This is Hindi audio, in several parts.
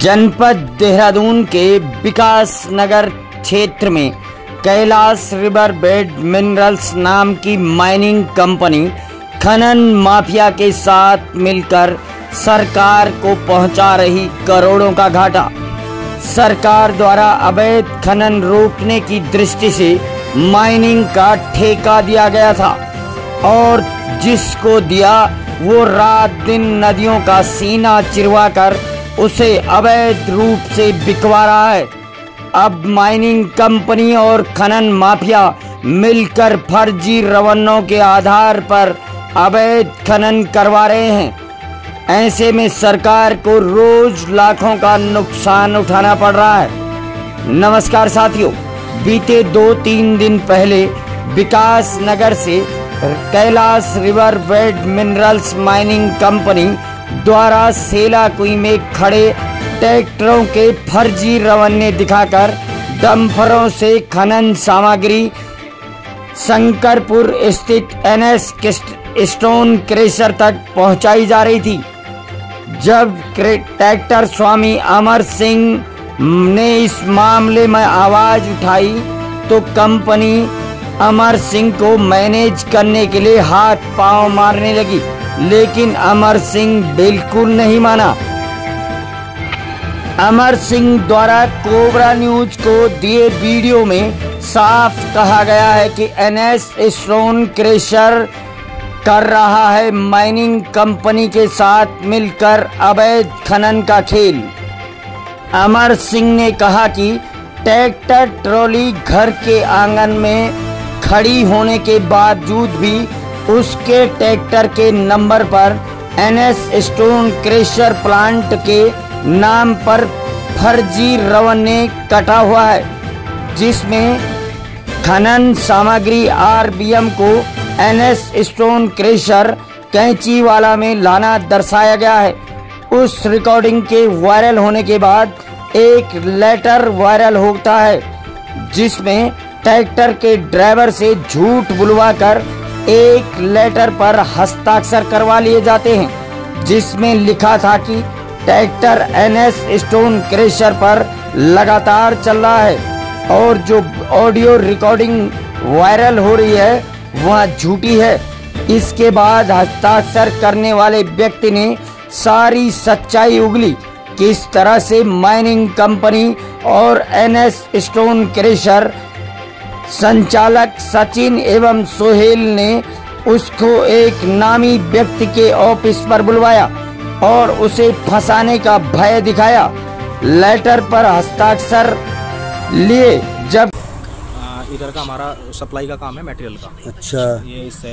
जनपद देहरादून के विकास नगर क्षेत्र में कैलाश रिवर बेड मिनरल्स नाम की माइनिंग कंपनी खनन माफिया के साथ मिलकर सरकार को पहुंचा रही करोड़ों का घाटा। सरकार द्वारा अवैध खनन रोकने की दृष्टि से माइनिंग का ठेका दिया गया था और जिसको दिया वो रात दिन नदियों का सीना चिरवाकर उसे अवैध रूप से बिकवा रहा है। अब माइनिंग कंपनी और खनन माफिया मिलकर फर्जी रवन्नों के आधार पर अवैध खनन करवा रहे हैं। ऐसे में सरकार को रोज लाखों का नुकसान उठाना पड़ रहा है। नमस्कार साथियों, बीते 2-3 दिन पहले विकास नगर से Kailash river bed minerals mining company द्वारा सेलाकुई में खड़े ट्रैक्टरों के फर्जी रवन्ने दिखाकर डंफरों से खनन सामग्री शंकरपुर स्थित एनएस स्टोन क्रेशर तक पहुंचाई जा रही थी। जब ट्रैक्टर स्वामी अमर सिंह ने इस मामले में आवाज उठाई तो कंपनी अमर सिंह को मैनेज करने के लिए हाथ पांव मारने लगी, लेकिन अमर सिंह बिल्कुल नहीं माना। अमर सिंह द्वारा कोबरा न्यूज को दिए वीडियो में साफ कहा गया है कि एनएस स्टोन क्रेशर कर रहा है माइनिंग कंपनी के साथ मिलकर अवैध खनन का खेल। अमर सिंह ने कहा कि ट्रैक्टर ट्रॉली घर के आंगन में खड़ी होने के बावजूद भी उसके ट्रैक्टर के नंबर पर एनएस स्टोन क्रेशर प्लांट के नाम पर फर्जी रवन्ने कटा हुआ है, जिसमें खनन सामग्री आरबीएम को एनएस स्टोन क्रेशर कैंचीवाला में लाना दर्शाया गया है। उस रिकॉर्डिंग के वायरल होने के बाद एक लेटर वायरल होता है जिसमें ट्रैक्टर के ड्राइवर से झूठ बुलवाकर एक लेटर पर हस्ताक्षर करवा लिए जाते हैं, जिसमें लिखा था कि ट्रैक्टर एनएस स्टोन क्रेशर पर लगातार चल रहा है और जो ऑडियो रिकॉर्डिंग वायरल हो रही है वह झूठी है। इसके बाद हस्ताक्षर करने वाले व्यक्ति ने सारी सच्चाई उगली, किस तरह से माइनिंग कंपनी और एनएस स्टोन क्रेशर संचालक सचिन एवं सोहेल ने उसको एक नामी व्यक्ति के ऑफिस पर बुलवाया और उसे फंसाने का भय दिखाया। लेटर पर हस्ताक्षर लिए जब इधर का हमारा सप्लाई का काम है मटेरियल का। अच्छा, ये इससे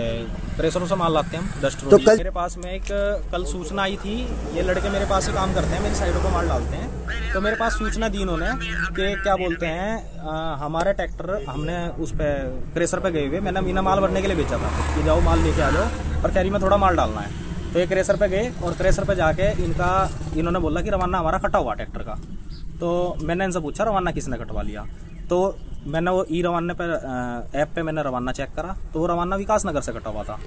प्रेशरों से माल लाते हैं हम 10 तो कल मेरे पास में एक कल सूचना आई थी। ये लड़के मेरे पास ही काम करते हैं, मेरी साइडों को माल डालते हैं। तो मेरे पास सूचना दी उन्होंने कि क्या बोलते हैं हमारे ट्रैक्टर हमने उस पे क्रेशर पे गए हुए, मैंने मीना माल भरने के लिए बेचा था कि जाओ माल लेके आ जाओ और कैरी में थोड़ा माल डालना है। तो ये क्रेशर पे गए और क्रेशर पे जाके इन्होंने बोला कि रवाना हमारा कटा हुआ ट्रैक्टर का। तो मैंने इनसे पूछा रवाना किसने कटवा लिया, तो मैंने वो ई रवाना पे ऐप पे मैंने रवाना चेक करा तो वो रवाना विकास नगर से कटा हुआ था।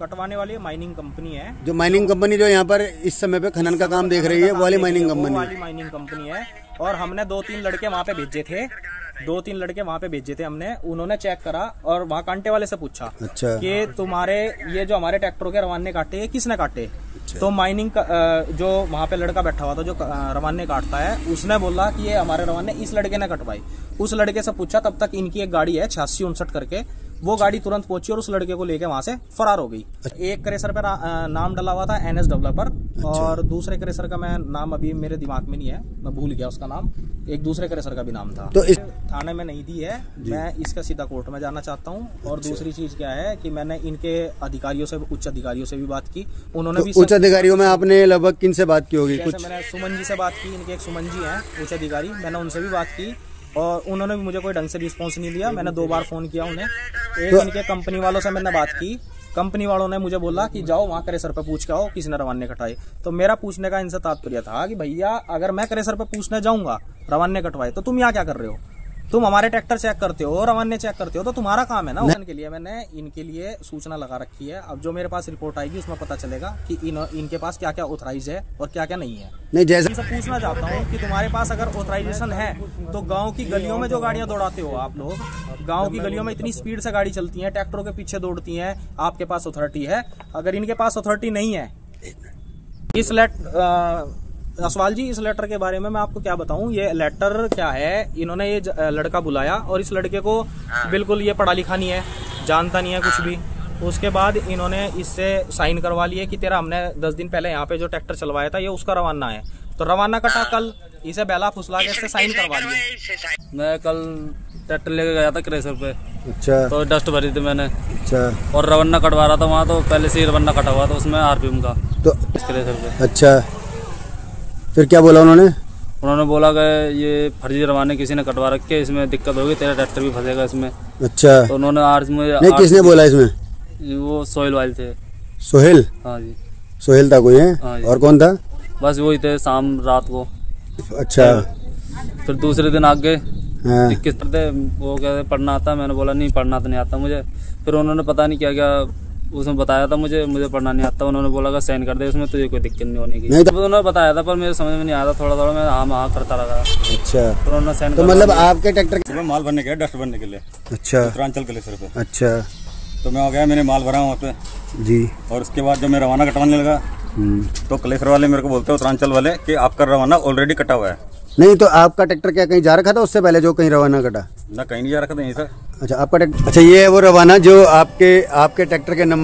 कटवाने वाली माइनिंग कंपनी है, जो माइनिंग कंपनी जो यहाँ पर इस समय पे खनन का काम देख रही है वो वाली माइनिंग कंपनी है। और हमने 2-3 लड़के वहाँ पे भेजे थे, 2-3 लड़के वहाँ पे भेजे थे हमने। उन्होंने चेक करा और वहाँ कांटे वाले से पूछा अच्छा कि तुम्हारे ये जो हमारे ट्रैक्टरों के रवाने काटे ये किसने काटे। तो माइनिंग का जो वहाँ पे लड़का बैठा हुआ था जो रवाने काटता है, उसने बोला कि ये हमारे रवाने इस लड़के ने कटवाई। उस लड़के से पूछा, तब तक इनकी एक गाड़ी है 8659 करके, वो गाड़ी तुरंत पहुंची और उस लड़के को लेके वहां से फरार हो गई। एक क्रेशर पे नाम डला हुआ था एनएस डेवलपर और दूसरे क्रेशर का मैं नाम अभी मेरे दिमाग में नहीं है, मैं भूल गया उसका नाम। एक दूसरे क्रेशर का भी नाम था। तो इस थाने में नहीं दी है, मैं इसका सीधा कोर्ट में जाना चाहता हूँ। और दूसरी चीज क्या है कि मैंने इनके अधिकारियों से, उच्च अधिकारियों से भी बात की। उन्होंने भी उच्च अधिकारियों में आपने लगभग किन से बात की होगी? कुछ मैंने सुमन जी से बात की, इनके एक सुमन जी हैं उच्च अधिकारी, मैंने उनसे भी बात की और उन्होंने भी मुझे कोई ढंग से रिस्पॉन्स नहीं दिया। मैंने 2 बार फोन किया उन्हें। एक इनके कंपनी वालों से मैंने बात की, कंपनी वालों ने मुझे बोला कि जाओ वहाँ क्रेशर पे पूछ के आओ किसने रवाने कटवाए। तो मेरा पूछने का इनसे तात्पर्य था कि भैया अगर मैं क्रेशर पे पूछने जाऊंगा रवाने कटवाए तो तुम यहाँ क्या कर रहे हो। तुम हमारे ट्रैक्टर चेक करते हो, रवान्ने चेक करते हो, तो तुम्हारा काम है ना। उनके लिए मैंने इनके लिए सूचना लगा रखी है। अब जो मेरे पास रिपोर्ट आएगी उसमें पता चलेगा कि इनके पास क्या क्या ऑथराइज है और क्या क्या नहीं है। नहीं, जैसे सब पूछना चाहता हूँ कि तुम्हारे पास अगर ऑथराइजेशन है तो गांव की गलियों में जो गाड़ियां दौड़ाते हो आप लोग, गांव की गलियों में इतनी स्पीड से गाड़ी चलती है, ट्रैक्टरों के पीछे दौड़ती है, आपके पास अथॉरिटी है? अगर इनके पास अथॉरिटी नहीं है, इस असवाल जी, इस लेटर के बारे में मैं आपको क्या बताऊं। ये लेटर क्या है, इन्होंने ये लड़का बुलाया और इस लड़के को बिल्कुल ये पढ़ा लिखा नहीं है, जानता नहीं है कुछ भी। उसके बाद इन्होंने इससे साइन करवा लिए कि तेरा हमने 10 दिन पहले यहाँ पे जो ट्रैक्टर चलवाया था ये उसका रवाना है, तो रवाना कटा कल, इसे बेला फुसला के इससे साइन करवा लिए। मैं कल ट्रैक्टर लेके गया था क्रेशर पे। अच्छा। तो डस्ट भरी थी मैंने। अच्छा। और रवाना कटवा रहा था वहाँ, तो पहले से ही रवाना कटा हुआ था उसमें आरपीएम का, तो क्रेशर पे। अच्छा, फिर क्या बोला उन्होंने? उन्होंने बोला कि ये फर्जी रवाने किसी ने कटवा रखे, इसमें दिक्कत होगी, तेरा ट्रैक्टर भी फंसेगा इसमें। अच्छा। तो उन्होंने आज मुझे नहीं, किसने बोला इसमें? वो सोहेल वाले थे। सोहेल? हाँ जी। सोहेल था कोई है? हाँ जी। और कौन था? बस वही थे, शाम रात को। अच्छा। फिर दूसरे दिन आगे हाँ। किस तरह वो कहते पढ़ना आता, मैंने बोला नहीं पढ़ना तो नहीं आता मुझे। फिर उन्होंने पता नहीं क्या क्या उसमें बताया था, मुझे पढ़ना नहीं आता। उन्होंने बोला कि साइन कर दे उसमें, तुझे कोई दिक्कत नहीं होने की। नहीं तो उन्होंने बताया था पर मेरे समझ में नहीं आया था, थोड़ा थोड़ा मैं हाँ करता रहा। अच्छा। तो उन्होंने साइन तो मतलब आपके ट्रैक्टर माल भरने गया, डस्ट भरने के लिए। अच्छा। उत्तरांचल क्लेशर पे। अच्छा। तो मैं हो गया, मैंने माल भरा वहाँ पे जी। और उसके बाद जब मैं रवाना कटवाने लगा तो क्लेशर वाले मेरे को बोलते हैं, उत्तरांचल वाले, कि आपका रवाना ऑलरेडी कटा हुआ है। नहीं, तो आपका ट्रैक्टर क्या कहीं जा रखा था उससे पहले जो कहीं रवाना कटा? ना कहीं नहीं जा रखा था यहीं से। अच्छा, आपका ट्रैक्टर, अच्छा ये है वो रवाना जो आपके ट्रैक्टर के नंबर